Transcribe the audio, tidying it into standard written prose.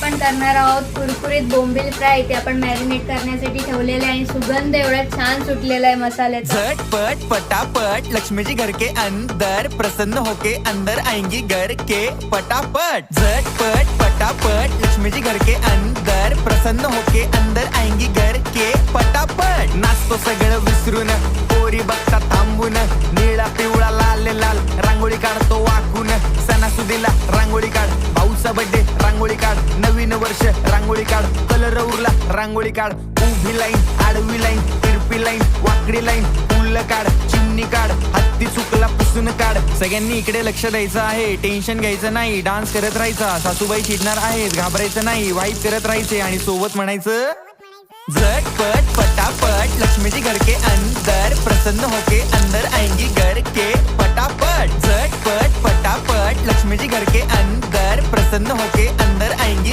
आपण करणार आहोत कुरकुरीत बोंबील फ्राय. ते आपण मॅरिनेट करण्यासाठी ठेवलेले आहे आणि सुगंध एवढा छान सुटलेला आहे मसाल्याचा. झटपट फटाफट लक्ष्मी जी घर के अंदर प्रसन्न होके अंदर आएंगी घर के फटाफट. झटपट फटाफट लक्ष्मी जी घर के अंदर प्रसन्न होके अंदर आएंगी घर के फटाफट. नाचतो सगळं विसरून पोरी बघता थांबून, निळा पिवळा लाल लाल रांगोळी काढतो वाकून. सणासुदीला रांगोळी काढ, भाऊचा बर्थडे रांगोळी काढ, नवीन वर्ष रांगोळी काढ, कलर उरला रांगोळी काढ. उभी लाईन आडवी लाईन तिरपी लाईन वाकडी लाईन फुल काढ, चिमणी काढ, हत्ती चुकला पुसून काढ. सगळ्यांनी इकडे लक्ष द्यायचं आहे, टेन्शन घ्यायचं नाही, डान्स करत राहायचा. सासूबाई चिडणार आहेत, घाबरायचं नाही, वाईप करत राहायचे आणि सोबत म्हणायचं झटपट फटाफट लक्ष्मी जी घर के अंदर प्रसन्न होके अंदर आएंगी घर के फटाफट. झटपट फटाफट लक्ष्मी जी घर के अंदर प्रसन्न होके अंदर आएंगी